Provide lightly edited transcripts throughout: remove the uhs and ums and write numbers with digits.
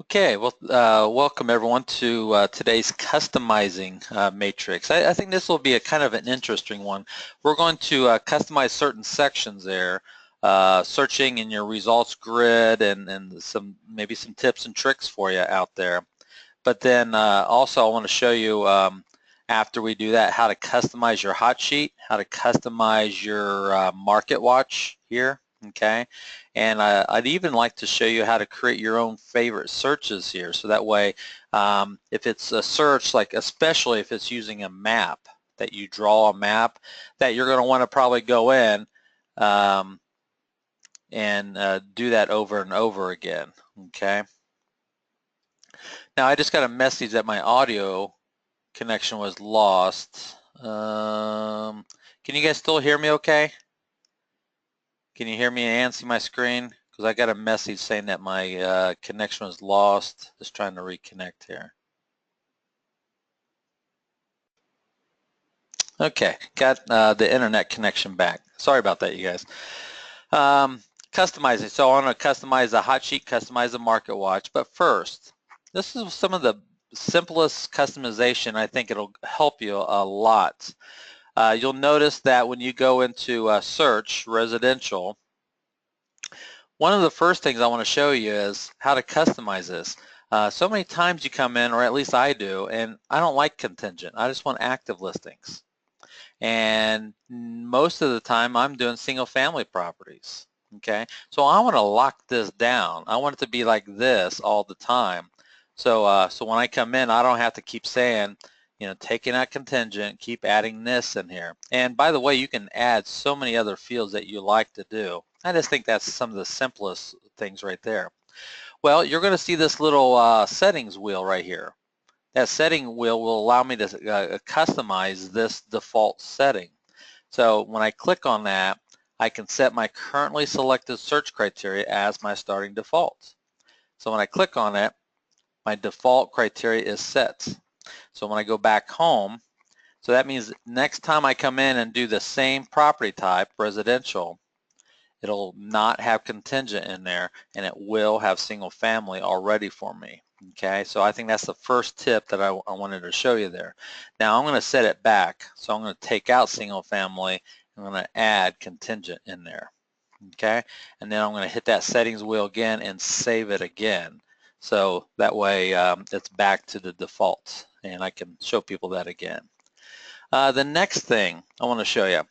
Okay, well, welcome everyone to today's customizing matrix. I think this will be a kind of an interesting one. We're going to customize certain sections there, searching in your results grid and maybe some tips and tricks for you out there. But then also I want to show you after we do that how to customize your hot sheet, how to customize your market watch here. Okay, and I'd even like to show you how to create your own favorite searches here, so that way if it's a search, like especially if it's using a map, that you draw a map, that you're going to want to probably go in um, and do that over and over again. Okay, now I just got a message that my audio connection was lost. Can you guys still hear me okay? Can you hear me and see my screen? Because I got a message saying that my connection was lost. Just trying to reconnect here. Okay, got the internet connection back. Sorry about that, you guys. Customizing. So I want to customize the hot sheet, customize the market watch. But first, this is some of the simplest customization. I think it'll help you a lot. You'll notice that when you go into search residential, one of the first things I want to show you is how to customize this. So many times you come in, or at least I do, and I don't like contingent. I just want active listings. And most of the time I'm doing single family properties. Okay, so I want to lock this down. I want it to be like this all the time. So when I come in, I don't have to keep saying, taking out contingent, keep adding this in here. And by the way, you can add so many other fields that you like to do. I just think that's some of the simplest things right there. Well, you're going to see this little settings wheel right here. That setting wheel will allow me to customize this default setting. So when I click on that, I can set my currently selected search criteria as my starting default. So when I click on it, my default criteria is set. So when I go back home, so that means next time I come in and do the same property type, residential, it'll not have contingent in there, and it will have single family already for me. Okay, so I think that's the first tip that I wanted to show you there. Now I'm going to set it back. So I'm going to take out single family. I'm going to add contingent in there. Okay, and then I'm going to hit that settings wheel again and save it again. So that way it's back to the default, and I can show people that again. The next thing I want to show you,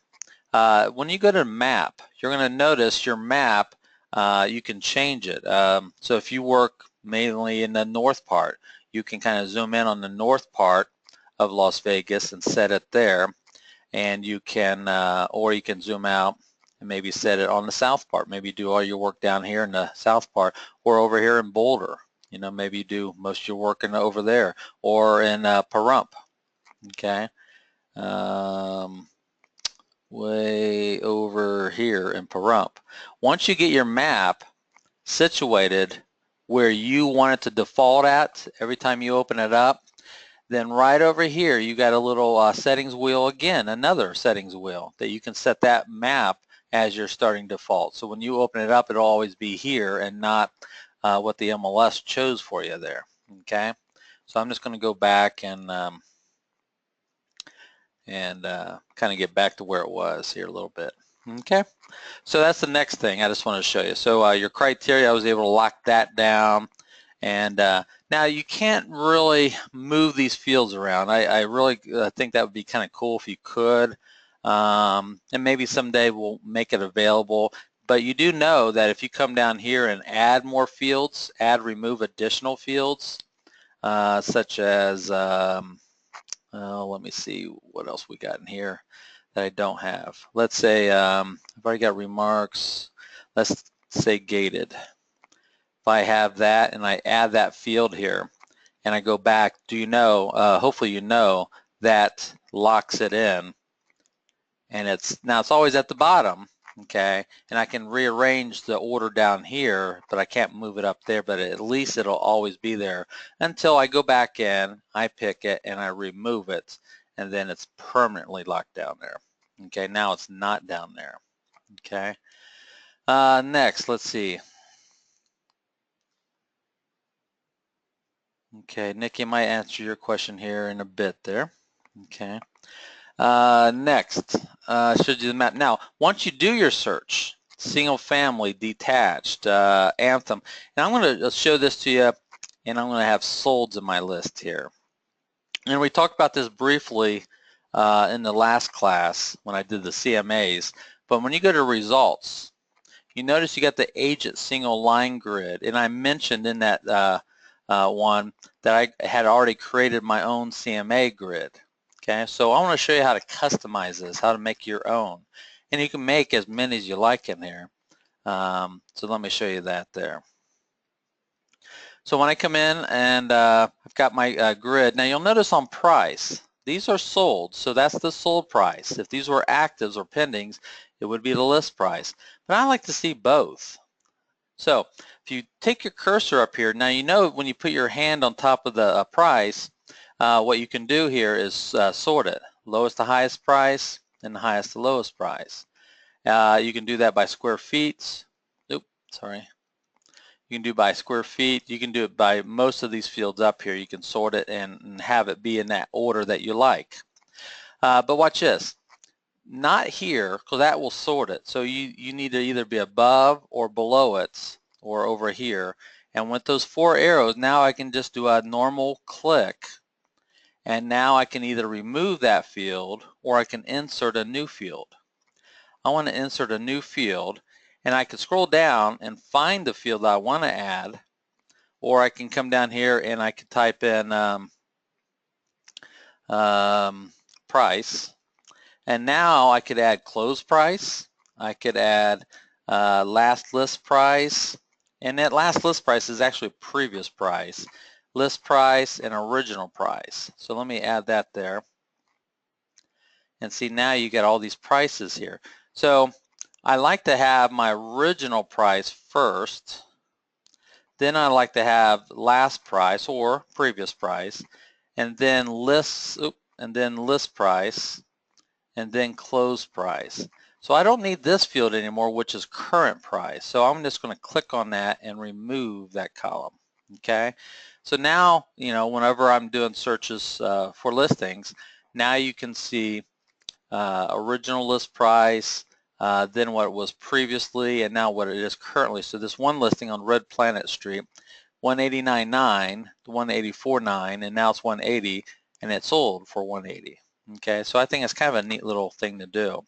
when you go to map, you're going to notice your map, you can change it. So if you work mainly in the north part, you can kind of zoom in on the north part of Las Vegas and set it there. And you can, or you can zoom out and maybe set it on the south part. Maybe do all your work down here in the south part, or over here in Boulder. Maybe you do most of your work over there, or in Pahrump. Okay. Way over here in Pahrump. Once you get your map situated where you want it to default at every time you open it up, then right over here you got a little settings wheel again, another settings wheel that you can set that map as your starting default. So when you open it up, it'll always be here and not what the MLS chose for you there. Okay, so I'm just going to go back and kind of get back to where it was here a little bit. Okay, so that's the next thing I just want to show you. So your criteria, I was able to lock that down. And now you can't really move these fields around. I really think that would be kind of cool if you could. And maybe someday we'll make it available. But you do know that if you come down here and add more fields, remove additional fields, such as, let me see what else we got in here that I don't have. Let's say I've already got remarks. Let's say gated. If I have that and I add that field here and I go back, do you know, hopefully you know, that locks it in, and it's always at the bottom, okay, and I can rearrange the order down here, but I can't move it up there, but at least it'll always be there until I go back in, I pick it, and I remove it, and then it's permanently locked down there. Okay, now it's not down there. Okay, next, let's see. Okay, Nikki might answer your question here in a bit there. Okay. Next, should do the map. Now, once you do your search, single family, detached, Anthem, and I'm going to show this to you, and I'm going to have solds in my list here. And we talked about this briefly in the last class when I did the CMAs, but when you go to results, you notice you got the agent single line grid, and I mentioned in that one that I had already created my own CMA grid. Okay, so I want to show you how to customize this, how to make your own, and you can make as many as you like in here. So let me show you that there. So when I come in and I've got my grid, now you'll notice on price, these are sold, so that's the sold price. If these were actives or pendings, it would be the list price. But I like to see both. So if you take your cursor up here, now you know when you put your hand on top of the price, what you can do here is sort it, lowest to highest price and the highest to lowest price. You can do that by square feet. Oops, sorry. You can do by square feet. You can do it by most of these fields up here. You can sort it and have it be in that order that you like. But watch this. Not here, because that will sort it. So you need to either be above or below it or over here. And with those four arrows, now I can just do a normal click. And now I can either remove that field or I can insert a new field. I want to insert a new field, and I can scroll down and find the field that I want to add, or I can come down here and I can type in price, and now I could add close price, I could add last list price, and that last list price is actually previous price, list price, and original price. So let me add that there. And see, now you get all these prices here. So I like to have my original price first, then I like to have last price or previous price, and then list price, and then close price. So I don't need this field anymore, which is current price. So I'm just going to click on that and remove that column. Okay. So now, you know, whenever I'm doing searches for listings, now you can see original list price, then what it was previously, and now what it is currently. So this one listing on Red Planet Street, 189.9 to 184.9, and now it's 180, and it sold for 180. Okay, so I think it's kind of a neat little thing to do.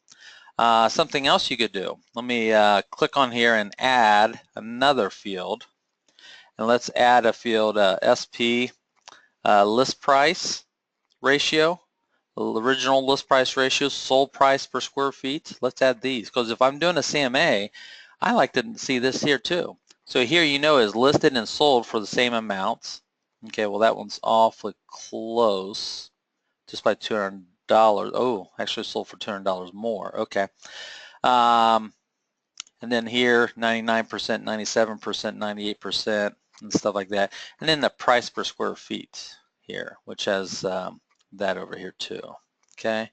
Something else you could do. Let me click on here and add another field, and let's add a field SP list price ratio. Original list price ratio, sold price per square feet. Let's add these, because if I'm doing a CMA, I like to see this here too. So here, you know, is listed and sold for the same amounts. Okay, well that one's awfully close, just by $200. Oh, actually sold for $200 more. Okay. And then here, 99%, 97%, 98%, and stuff like that. And then the price per square feet here, which has that over here too. Okay,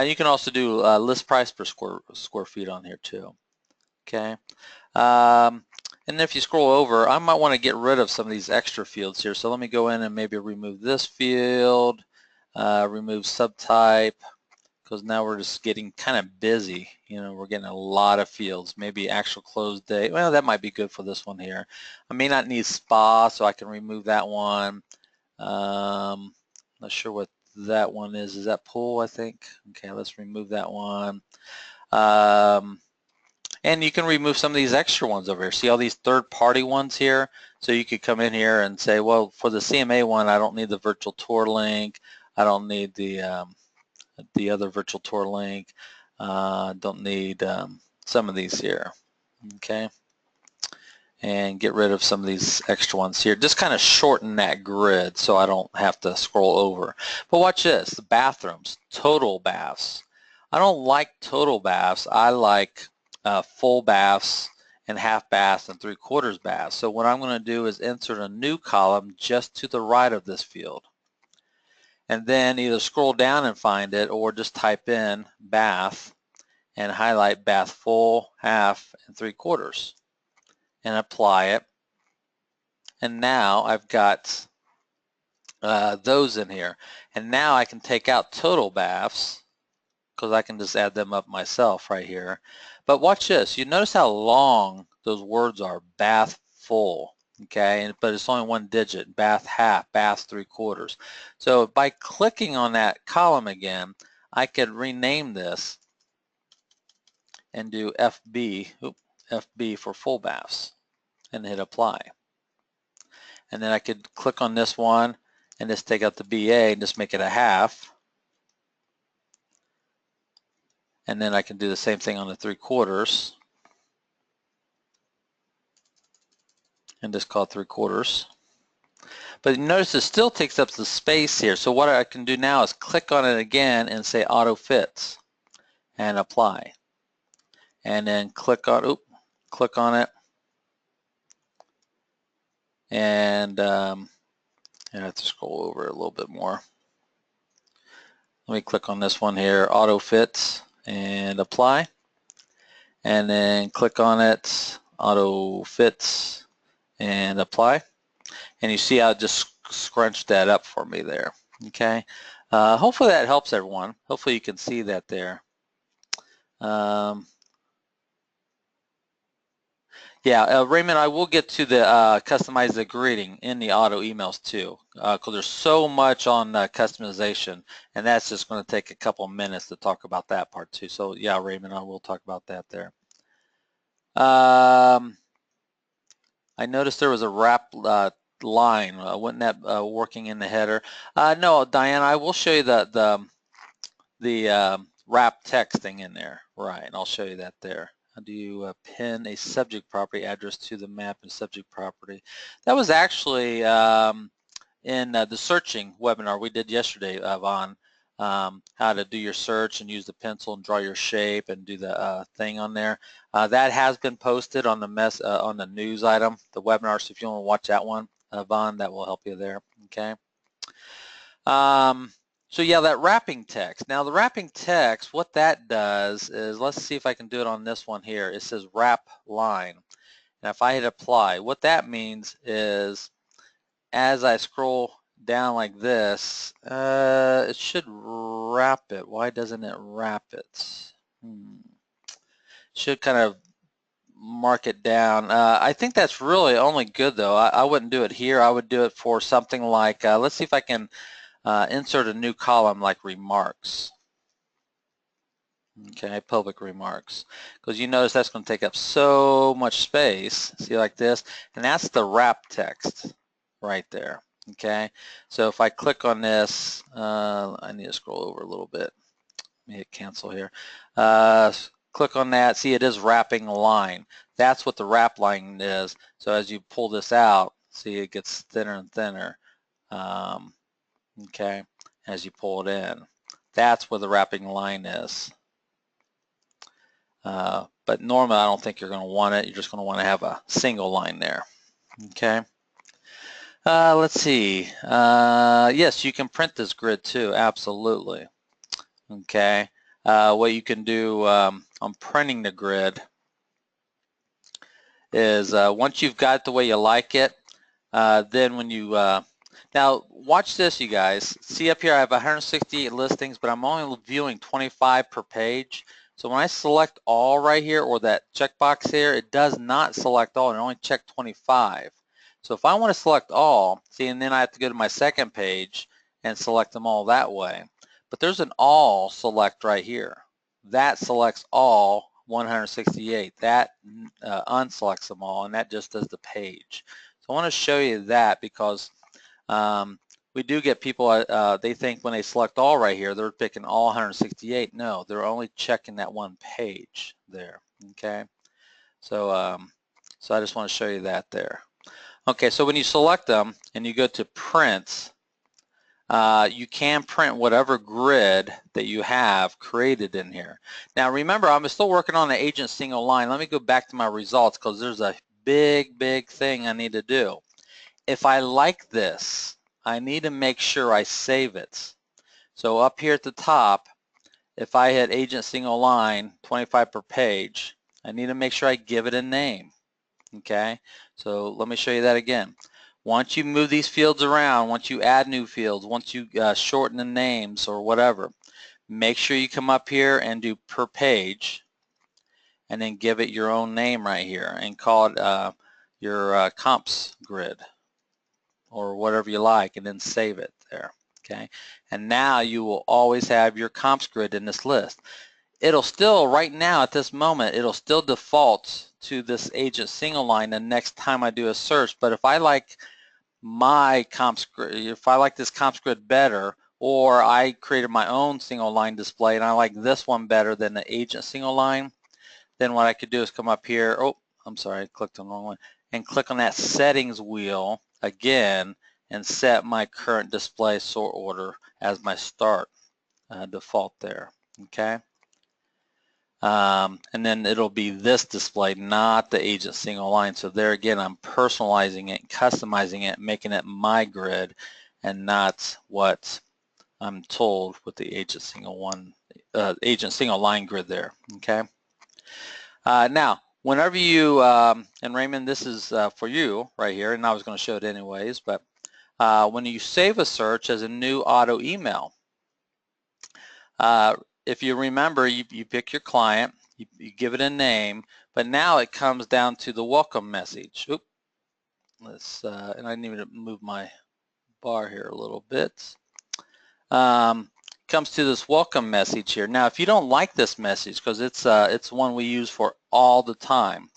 you can also do list price per square feet on here too. Okay, and then if you scroll over, I might want to get rid of some of these extra fields here. So let me go in and maybe remove this field, remove subtype, because now we're just getting kind of busy. You know, we're getting a lot of fields. Maybe actual close date. Well, that might be good for this one here. I may not need spa, so I can remove that one. Not sure what that one is. Is that pool, I think? Okay, let's remove that one. And you can remove some of these extra ones over here. See all these third-party ones here? So you could come in here and say, well, for the CMA one, I don't need the virtual tour link. I don't need the other virtual tour link. Don't need some of these here. Okay. And get rid of some of these extra ones here. Just kind of shorten that grid so I don't have to scroll over. But watch this, the bathrooms, total baths. I don't like total baths. I like full baths and half baths and 3/4 baths. So what I'm going to do is insert a new column just to the right of this field. And then either scroll down and find it, or just type in bath and highlight bath full, half, and 3/4. And apply it, and now I've got those in here. And now I can take out total baths because I can just add them up myself right here. But watch this. You notice how long those words are, bath full, okay? But it's only one digit, bath half, bath 3/4. So by clicking on that column again, I could rename this and do FB for full baths and hit apply. And then I could click on this one and just take out the BA and just make it a half. And then I can do the same thing on the 3/4 and just call it 3/4. But notice it still takes up the space here. So what I can do now is click on it again and say auto fits and apply. And then click on it. And I have to scroll over a little bit more. Let me click on this one here, auto fits and apply. And then click on it, auto fits and apply. And you see how it just scrunched that up for me there, okay? Hopefully that helps everyone. Hopefully you can see that there. Yeah, Raymond, I will get to the customize the greeting in the auto emails too, because there's so much on customization, and that's just going to take a couple of minutes to talk about that part too. So yeah, Raymond, I will talk about that there. I noticed there was a wrap line. Wasn't that working in the header? No, Diana, I will show you the wrap texting in there, right? And I'll show you that there. How do you pin a subject property address to the map and subject property? That was actually in the searching webinar we did yesterday, Vaughn, how to do your search and use the pencil and draw your shape and do the thing on there. That has been posted on the on the news item, the webinar. So if you want to watch that one, Vaughn, that will help you there. Okay. So yeah, that wrapping text. Now the wrapping text, what that does is, let's see if I can do it on this one here. It says wrap line. And if I hit apply, what that means is as I scroll down like this, it should wrap it. Why doesn't it wrap it? Should kind of mark it down. I think that's really only good though. I wouldn't do it here. I would do it for something like, let's see if I can insert a new column like remarks. Okay, public remarks, because you notice that's going to take up so much space. See, like this, and that's the wrap text right there. Okay, so if I click on this, I need to scroll over a little bit. Let me hit cancel here. Click on that. See, it is wrapping line. That's what the wrap line is. So as you pull this out, see, it gets thinner and thinner. Okay, as you pull it in. That's where the wrapping line is. But normally I don't think you're going to want it. You're just going to want to have a single line there. Okay. Let's see. Yes, you can print this grid too. Absolutely. Okay. What you can do on printing the grid is once you've got it the way you like it, then when you now watch this, you guys. See up here, I have 168 listings, but I'm only viewing 25 per page. So when I select all right here, or that checkbox here, it does not select all. It only checked 25. So if I want to select all, see, and then I have to go to my second page and select them all that way. But there's an all select right here. That selects all 168. That unselects them all, and that just does the page. So I want to show you that because we do get people, they think when they select all right here, they're picking all 168. No, they're only checking that one page there, okay? So, so I just want to show you that there. Okay, so when you select them and you go to print, you can print whatever grid that you have created in here. Now remember, I'm still working on the agent single line. Let me go back to my results because there's a big thing I need to do. If I like this, I need to make sure I save it. So up here at the top, if I hit agent single line, 25 per page, I need to make sure I give it a name. Okay, so let me show you that again. Once you move these fields around, once you add new fields, once you shorten the names or whatever, make sure you come up here and do per page and then give it your own name right here and call it your comps grid or whatever you like, and then save it there. Okay, and now you will always have your comps grid in this list. It'll still, right now at this moment, it'll still default to this agent single line the next time I do a search. But if I like my comps grid, if I like this comps grid better, or I created my own single line display and I like this one better than the agent single line, then what I could do is come up here, oh, I'm sorry, I clicked on the wrong one, and click on that settings wheel again and set my current display sort order as my start default there, okay? And then it'll be this display, not the agent single line. So there again, I'm personalizing it, customizing it, making it my grid, and not what I'm told with the agent single line grid there. Okay. Now, whenever you and Raymond, this is for you right here, and I was going to show it anyways, but when you save a search as a new auto email, if you remember, you pick your client, you give it a name, but now it comes down to the welcome message. Oop, let's, and I need to move my bar here a little bit. Comes to this welcome message here. Now, if you don't like this message, because it's one we use for all the time,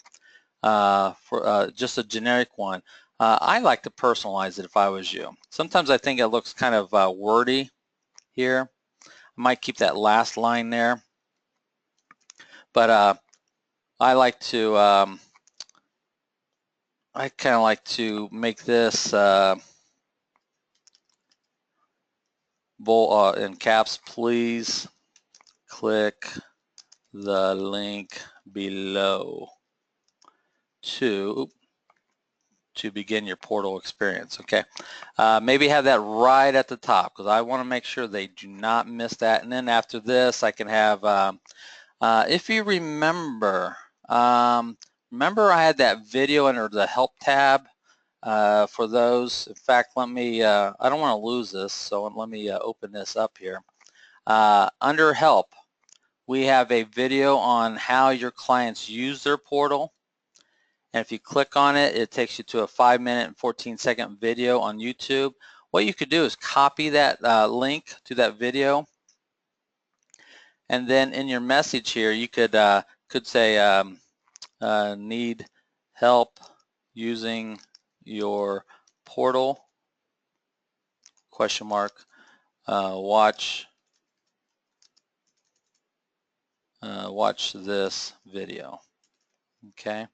for just a generic one, I like to personalize it if I was you. Sometimes I think it looks kind of wordy here. I might keep that last line there, but I like to I kind of like to make this in caps. Please click the link below to begin your portal experience. Okay, maybe have that right at the top because I want to make sure they do not miss that. And then after this, I can have, if you remember, remember I had that video under the help tab for those. In fact, let me, I don't want to lose this, so let me open this up here. Under help, we have a video on how your clients use their portal. And if you click on it, it takes you to a 5-minute and 14-second video on YouTube. What you could do is copy that link to that video, and then in your message here, you could say need help using your portal, question mark, watch this video, okay?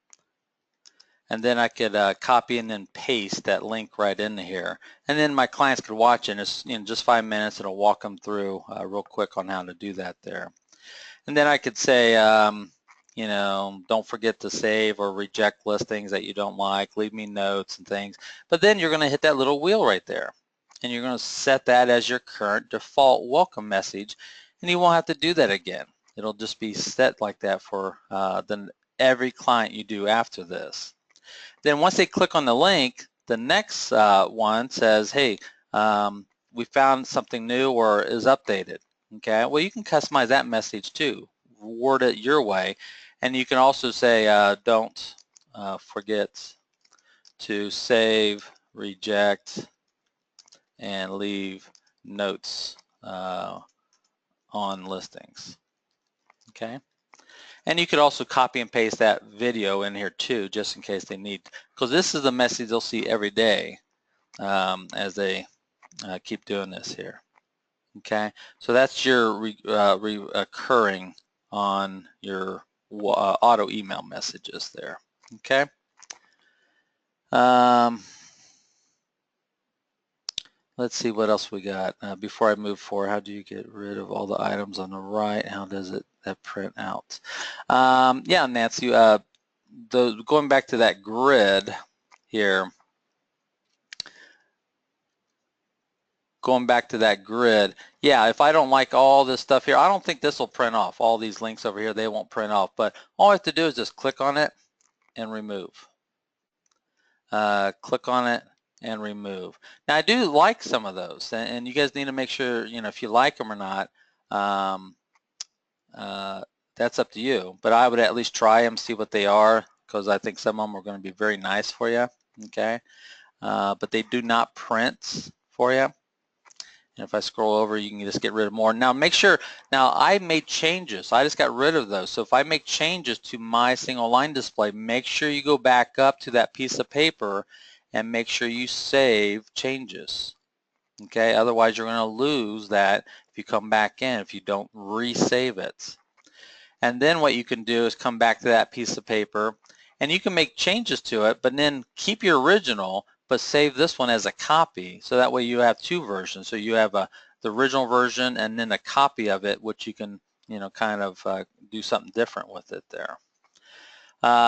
And then I could copy and then paste that link right in here. And then my clients could watch it. It's, in just 5 minutes. It'll walk them through real quick on how to do that there. And then I could say, you know, don't forget to save or reject listings that you don't like. Leave me notes and things. But then you're going to hit that little wheel right there. And you're going to set that as your current default welcome message. And you won't have to do that again. It'll just be set like that for every client you do after this. Then once they click on the link, the next one says, hey, we found something new or is updated. Okay, well, you can customize that message too, word it your way, and you can also say don't forget to save, reject, and leave notes on listings. Okay. And you could also copy and paste that video in here too, just in case they need, because this is the message they'll see every day as they keep doing this here. Okay, so that's your recurring on your auto email messages there. Okay. Let's see what else we got. Before I move forward, how do you get rid of all the items on the right? How does that print out? Yeah, Nancy, going back to that grid here, yeah, if I don't like all this stuff here, I don't think this will print off. All these links over here, they won't print off, but all I have to do is just click on it and remove. Click on it and remove. Now I do like some of those, and you guys need to make sure, you know, if you like them or not. Um, that's up to you, but I would at least try them, see what they are, because I think some of them are going to be very nice for you. Okay, but they do not print for you. And if I scroll over, you can just get rid of more. Now make sure, now I made changes. I just got rid of those. So if I make changes to my single line display, make sure you go back up to that piece of paper and make sure you save changes. Okay, otherwise you're going to lose that if you come back in, if you don't resave it. And then what you can do is come back to that piece of paper and you can make changes to it, but then keep your original, but save this one as a copy. So that way you have two versions. So you have the original version and then a copy of it, which you can, you know, kind of do something different with it there.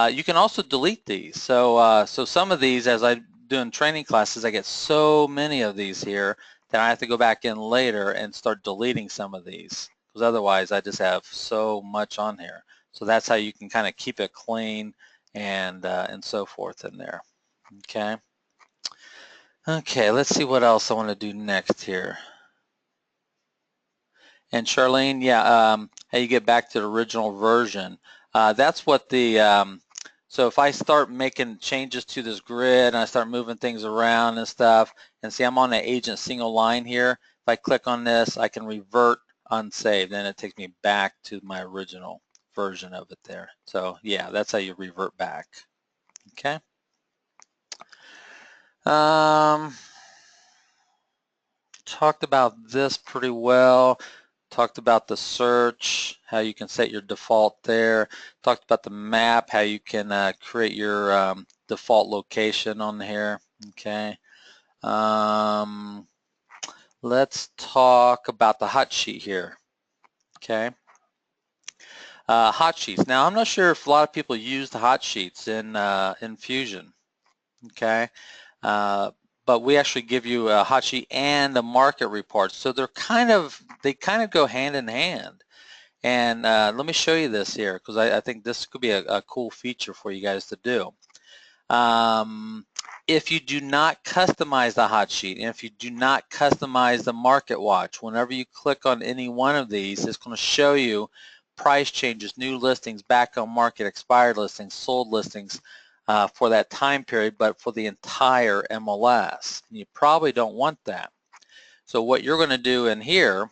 You can also delete these. So some of these, as I do in training classes, I get so many of these here that I have to go back in later and start deleting some of these, because otherwise I just have so much on here. So that's how you can kind of keep it clean and so forth in there. Okay. Okay, let's see what else I want to do next here. And Charlene, yeah, how you get back to the original version. That's what the, so if I start making changes to this grid and I start moving things around and stuff, and see I'm on the agent single line here, if I click on this, I can revert unsaved, and it takes me back to my original version of it there. So yeah, that's how you revert back. Okay. Talked about this pretty well. Talked about the search, how you can set your default there. Talked about the map, how you can create your default location on here. Okay. Let's talk about the hot sheet here. Okay. Hot sheets. Now I'm not sure if a lot of people use the hot sheets in Fusion. Okay. But we actually give you a hot sheet and a market report. So they kind of go hand in hand. And let me show you this here, because I think this could be a cool feature for you guys to do. If you do not customize the hot sheet, and if you do not customize the market watch, whenever you click on any one of these, it's going to show you price changes, new listings, back on market, expired listings, sold listings, for that time period, but for the entire MLS. You probably don't want that. So what you're going to do in here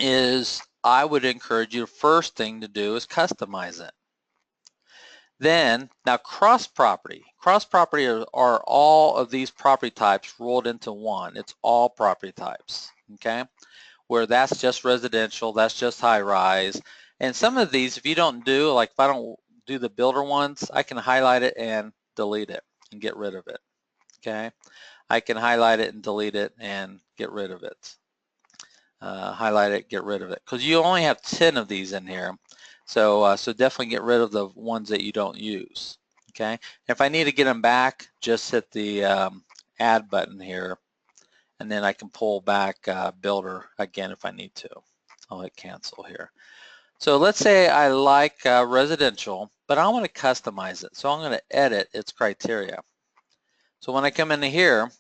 is, I would encourage you, the first thing to do is customize it. Then, now cross-property. Cross-property are all of these property types rolled into one. It's all property types, okay? Where that's just residential, that's just high-rise. And some of these, if you don't do, like if I don't do the builder ones, I can highlight it and delete it and get rid of it, okay? I can highlight it and delete it and get rid of it. Highlight it, get rid of it, because you only have 10 of these in here. So definitely get rid of the ones that you don't use, okay? If I need to get them back, just hit the add button here, and then I can pull back builder again if I need to. I'll hit cancel here. So let's say I like residential, but I want to customize it. So I'm going to edit its criteria. So when I come into here,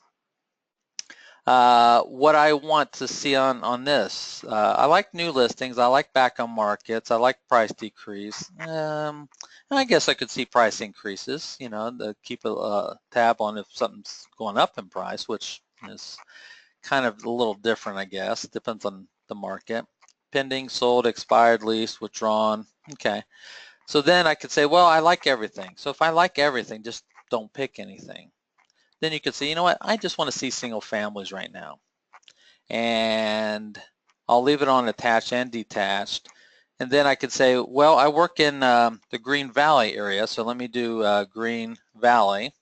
what I want to see on this, I like new listings, I like back on markets, I like price decrease. And I guess I could see price increases, you know, to keep a tab on if something's going up in price, which is kind of a little different, I guess. Depends on the market. Pending, sold, expired, leased, withdrawn. Okay. So then I could say, well, I like everything. So if I like everything, just don't pick anything. Then you could say, you know what, I just want to see single families right now. And I'll leave it on attached and detached. And then I could say, well, I work in the Green Valley area, so let me do Green Valley.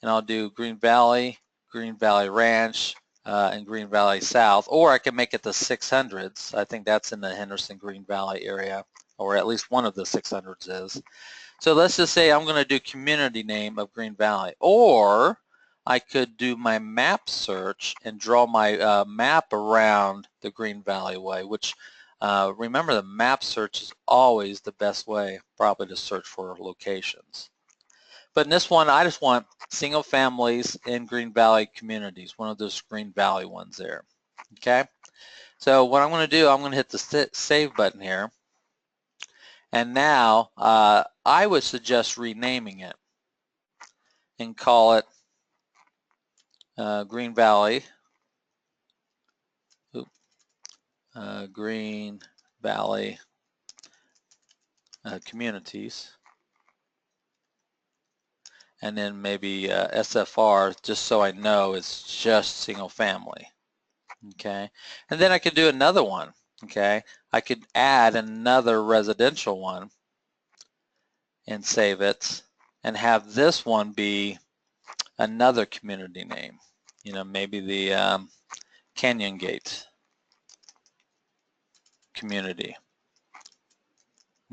And I'll do Green Valley Ranch, and Green Valley South. Or I can make it the 600s. I think that's in the Henderson Green Valley area, or at least one of the 600s is. So let's just say I'm going to do community name of Green Valley. Or I could do my map search and draw my map around the Green Valley way, which remember, the map search is always the best way probably to search for locations. But in this one, I just want single families in Green Valley communities, one of those Green Valley ones there. Okay, so what I'm going to do, I'm going to hit the save button here. And now I would suggest renaming it and call it Green Valley. Green Valley communities, and then maybe SFR, just so I know it's just single family. Okay, and then I could do another one. Okay, I could add another residential one and save it, and have this one be another community name. You know, maybe the Canyon Gate community.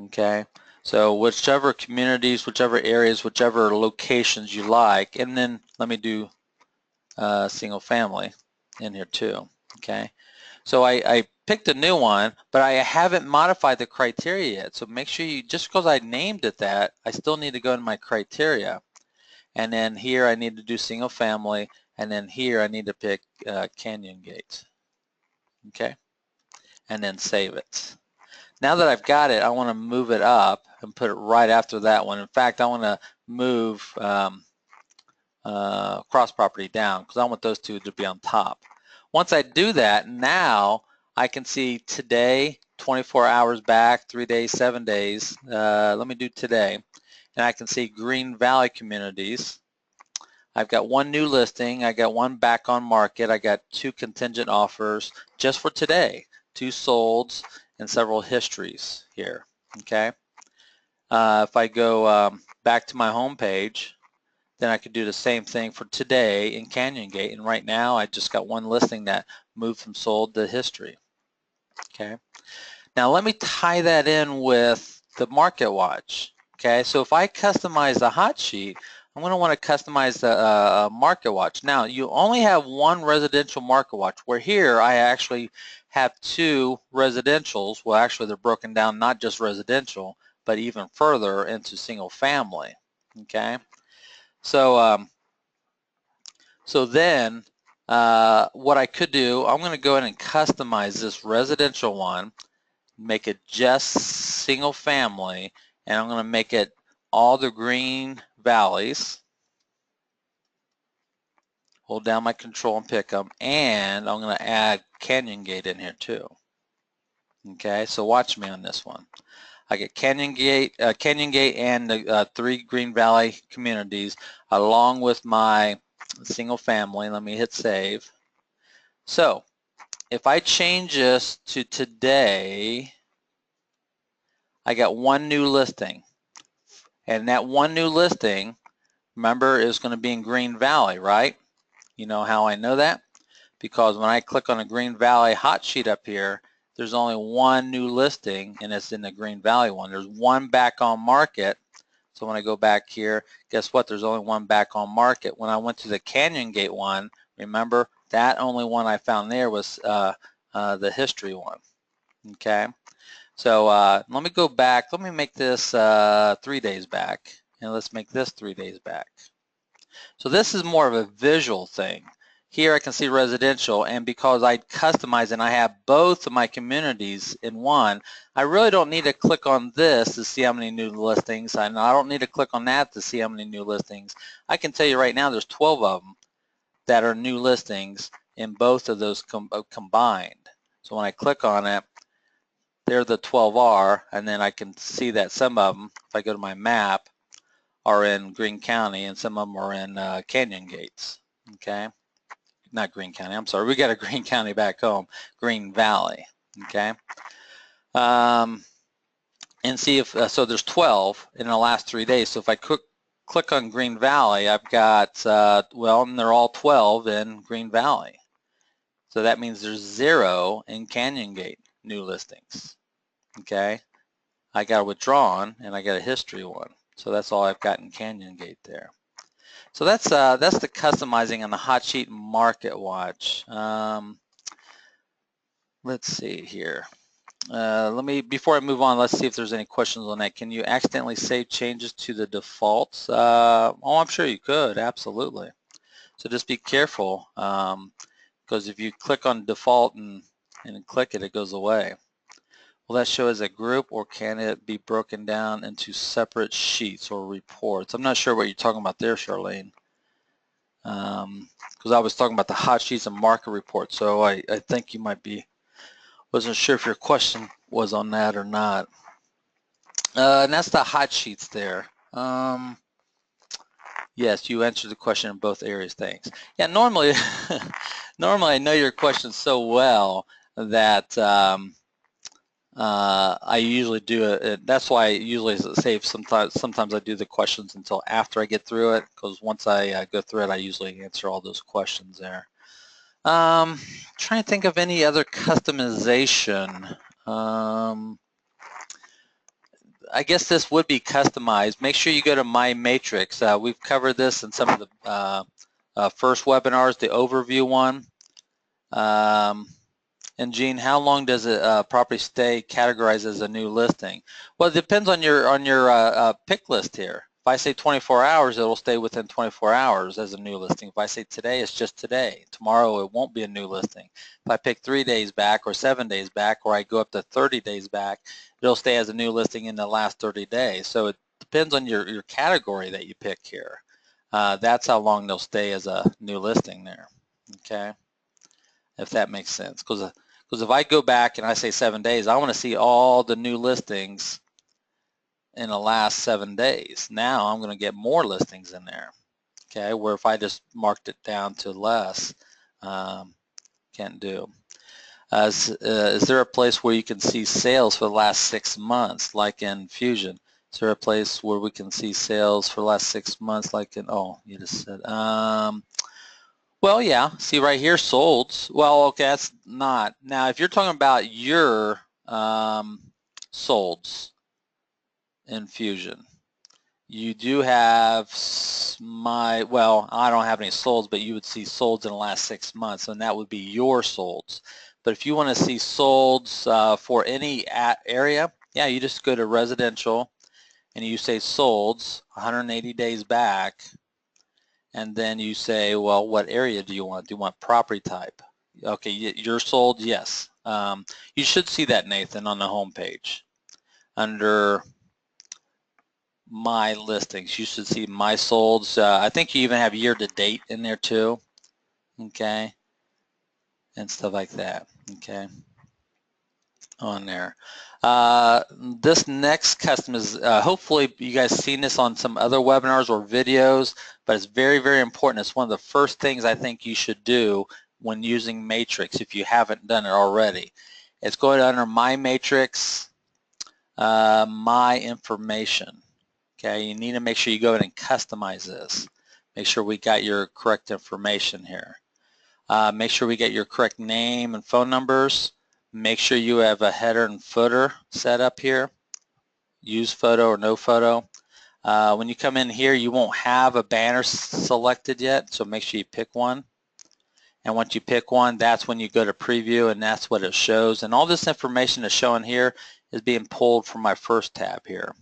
Okay, so whichever communities, whichever areas, whichever locations you like, and then let me do single family in here too. Okay, so I picked a new one, but I haven't modified the criteria yet. So make sure you, just because I named it that, I still need to go in my criteria, and then here I need to do single family, and then here I need to pick Canyon Gate. Okay, and then save it. Now that I've got it, I want to move it up and put it right after that one. In fact, I want to move cross property down because I want those two to be on top. Once I do that, now I can see today, 24 hours back, 3 days, 7 days. Let me do today. And I can see Green Valley communities. I've got one new listing. I got one back on market. I got 2 contingent offers just for today, 2 solds, and several histories here. Okay. If I go back to my home page, then I could do the same thing for today in Canyon Gate. And right now, I just got one listing that moved from sold to history. Okay. Now let me tie that in with the Market Watch. Okay. So if I customize the hot sheet, I'm going to want to customize the Market Watch. Now you only have one residential Market Watch, where here I actually have 2 residentials. Well, actually they're broken down not just residential, but even further into single family. Okay, so so then what I could do, I'm going to go ahead and customize this residential one, make it just single family, and I'm going to make it all the Green Valleys. Hold down my control and pick them, and I'm going to add Canyon Gate in here too. Okay, so watch me on this one. I get Canyon Gate and the 3 Green Valley communities along with my single family. Let me hit save. So if I change this to today, I got one new listing, and that one new listing, remember, is going to be in Green Valley, right? You know how I know that? Because when I click on a Green Valley hot sheet up here, there's only one new listing, and it's in the Green Valley one. There's one back on market. So when I go back here, guess what? There's only one back on market. When I went to the Canyon Gate one, remember, that only one I found there was the history one. Okay. So let me go back. Let me make this 3 days back, and let's make this 3 days back. So this is more of a visual thing. Here I can see residential, and because I customize and I have both of my communities in one, I really don't need to click on this to see how many new listings, and I don't need to click on that to see how many new listings. I can tell you right now there's 12 of them that are new listings in both of those combined. So when I click on it, there the 12 are, and then I can see that some of them, if I go to my map, are in Greene County, and some of them are in Canyon Gates. Okay, not Greene County, I'm sorry, we got a Greene County back home, Green Valley. Okay, and see if, so there's 12 in the last 3 days. So if I click on Green Valley, I've got, well, and they're all 12 in Green Valley. So that means there's 0 in Canyon Gate new listings. Okay, I got a withdrawn and I got a history one. So that's all I've got in Canyon Gate there. So that's the customizing on the hot sheet Market Watch. Let's see here. before I move on, let's see if there's any questions on that. Can you accidentally save changes to the defaults? Oh, I'm sure you could, absolutely. So just be careful, because if you click on default and click it, it goes away. Will that show as a group, or can it be broken down into separate sheets or reports? I'm not sure what you're talking about there, Charlene, because I was talking about the hot sheets and market reports, so I think you might be, wasn't sure if your question was on that or not. And that's the hot sheets there. Yes, you answered the question in both areas, thanks. Yeah, normally, normally I know your questions so well that I usually do it. That's why I usually save sometimes I do the questions until after I get through it, because once I go through it, I usually answer all those questions there. Trying to think of any other customization. I guess this would be customized. Make sure you go to My Matrix. We've covered this in some of the first webinars, the overview one. And Gene, how long does a property stay categorized as a new listing? Well, it depends on your pick list here. If I say 24 hours, it'll stay within 24 hours as a new listing. If I say today, it's just today. Tomorrow, it won't be a new listing. If I pick 3 days back or 7 days back, or I go up to 30 days back, it'll stay as a new listing in the last 30 days. So it depends on your category that you pick here. That's how long they'll stay as a new listing there, okay? If that makes sense. Because if I go back and I say 7 days, I want to see all the new listings in the last 7 days. Now I'm going to get more listings in there, okay, where if I just marked it down to less, can't do. Is there a place where you can see sales for the last 6 months, like in Fusion? Is there a place where we can see sales for the last 6 months, like in, oh, you just said, well, yeah, see right here, solds. Well, okay, that's not. Now, if you're talking about your solds in Fusion, you do have well, I don't have any solds, but you would see solds in the last 6 months, and that would be your solds. But if you want to see solds for any area, yeah, you just go to residential, and you say solds 180 days back, and then you say, well, what area do you want? Do you want property type? Okay, you're sold, yes. You should see that, Nathan, on the home page. Under my listings, you should see my solds. I think you even have year to date in there too, okay, and stuff like that, okay, on there. This next custom is, hopefully you guys seen this on some other webinars or videos, but it's very, very important. It's one of the first things I think you should do when using Matrix if you haven't done it already. It's going under My Matrix, My Information. Okay, you need to make sure you go ahead and customize this. Make sure we got your correct information here. Make sure we get your correct name and phone numbers. Make sure you have a header and footer set up here. Use photo or no photo. When you come in here, you won't have a banner selected yet, so make sure you pick one. And once you pick one, that's when you go to preview, and that's what it shows. And all this information that's showing here is being pulled from my first tab here.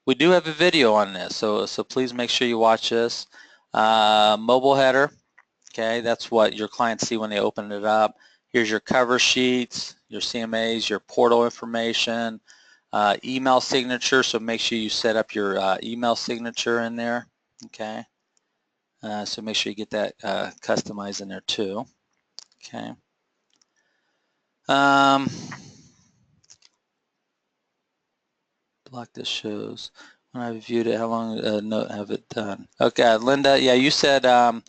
We do have a video on this, so please make sure you watch this. Mobile header, okay, that's what your clients see when they open it up. Here's your cover sheets, your CMAs, your portal information, email signature, so make sure you set up your email signature in there, okay. So make sure you get that customized in there too, okay. Block this shows. When I viewed it, how long have it done? Okay, Linda, yeah, you said on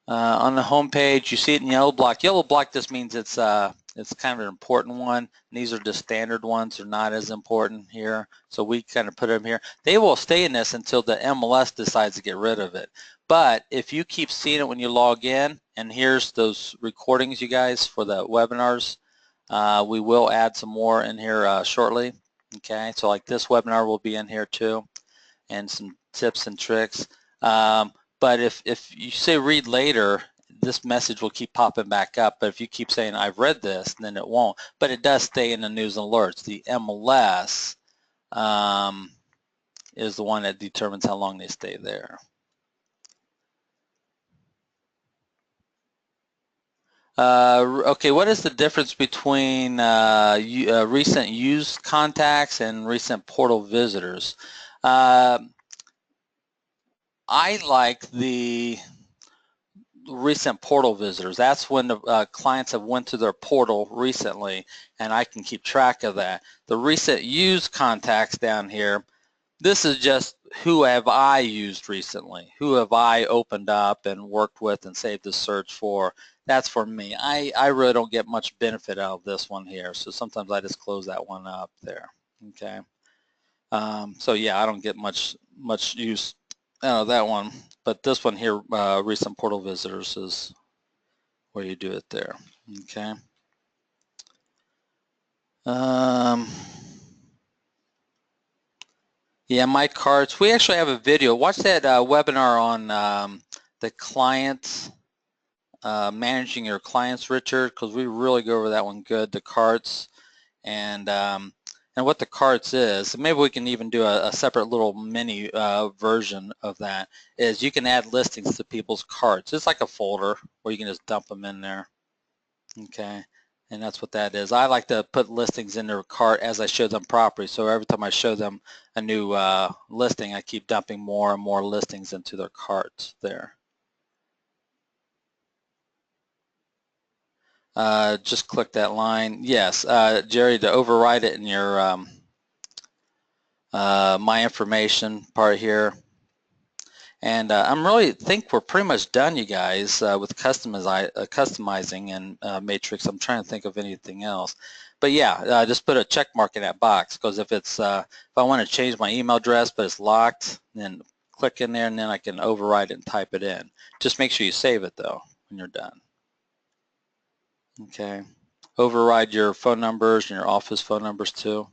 the home page, you see it in yellow block. Yellow block just means it's kind of an important one. And these are just standard ones. They're not as important here. So we kind of put them here. They will stay in this until the MLS decides to get rid of it. But if you keep seeing it when you log in, and here's those recordings, you guys, for the webinars, we will add some more in here shortly. Okay, so like this webinar will be in here too, and some tips and tricks. But if you say read later, this message will keep popping back up. But if you keep saying, I've read this, then it won't. But it does stay in the news and alerts. The MLS is the one that determines how long they stay there. Okay, what is the difference between recent used contacts and recent portal visitors? I like the recent portal visitors. That's when the clients have went to their portal recently, and I can keep track of that. The recent used contacts down here, this is just who have I used recently, who have I opened up and worked with and saved the search for. That's for me. I really don't get much benefit out of this one here, so sometimes I just close that one up there. Okay. So yeah, I don't get much use out of that one, but this one here, recent portal visitors, is where you do it there. Okay. Yeah, my carts. We actually have a video. Watch that webinar on the clients, managing your clients, Richard, because we really go over that one good. The carts and what the carts is. Maybe we can even do a separate little mini version of that. Is you can add listings to people's carts. It's like a folder where you can just dump them in there. Okay. And that's what that is. I like to put listings in their cart as I show them properties. So every time I show them a new listing, I keep dumping more and more listings into their carts there. Just click that line. Yes, Jerry, to override it in your my information part here. And I'm really think we're pretty much done, you guys, with customizing and Matrix. I'm trying to think of anything else. But yeah, just put a check mark in that box, because if it's if I want to change my email address but it's locked, then click in there and then I can override it and type it in. Just make sure you save it though when you're done. Okay. Override your phone numbers and your office phone numbers too.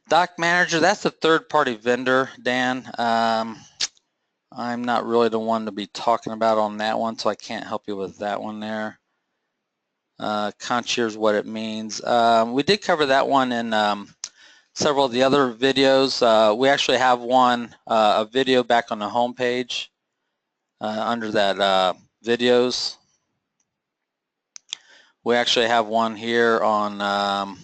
Doc Manager, that's a third-party vendor, Dan. I'm not really the one to be talking about on that one, so I can't help you with that one there. Concierge, what it means. We did cover that one in several of the other videos. We actually have one, a video back on the home page under that videos. We actually have one here on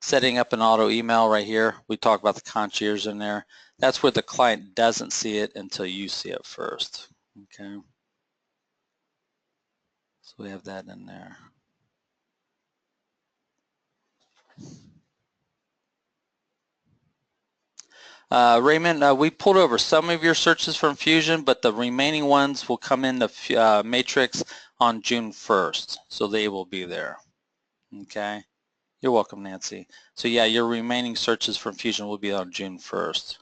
setting up an auto email right here. We talk about the concierge in there. That's where the client doesn't see it until you see it first. Okay. So we have that in there. Raymond, we pulled over some of your searches from Fusion, but the remaining ones will come in the Matrix on June 1st, so they will be there. Okay. You're welcome, Nancy. So yeah, your remaining searches from Fusion will be on June 1st.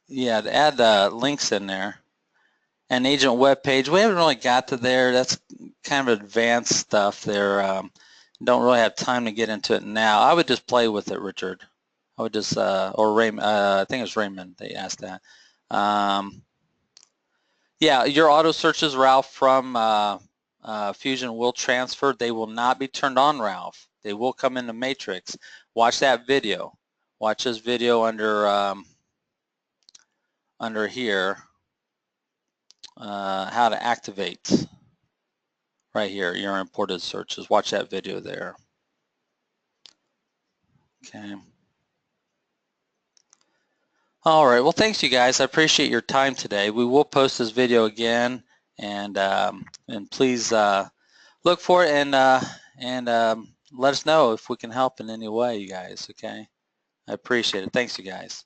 Yeah, to add links in there. And agent web page, we haven't really got to there. That's kind of advanced stuff there. Don't really have time to get into it now. I would just play with it, Richard. I would just, or Raymond, I think it was Raymond that asked that. Yeah, your auto searches, Ralph, from Fusion will transfer. They will not be turned on, Ralph. They will come into Matrix. Watch that video. Watch this video under here, how to activate right here your imported searches. Watch that video there. Okay. All right. Well, thanks, you guys. I appreciate your time today. We will post this video again, and please look for it and let us know if we can help in any way, you guys. Okay. I appreciate it. Thanks, you guys.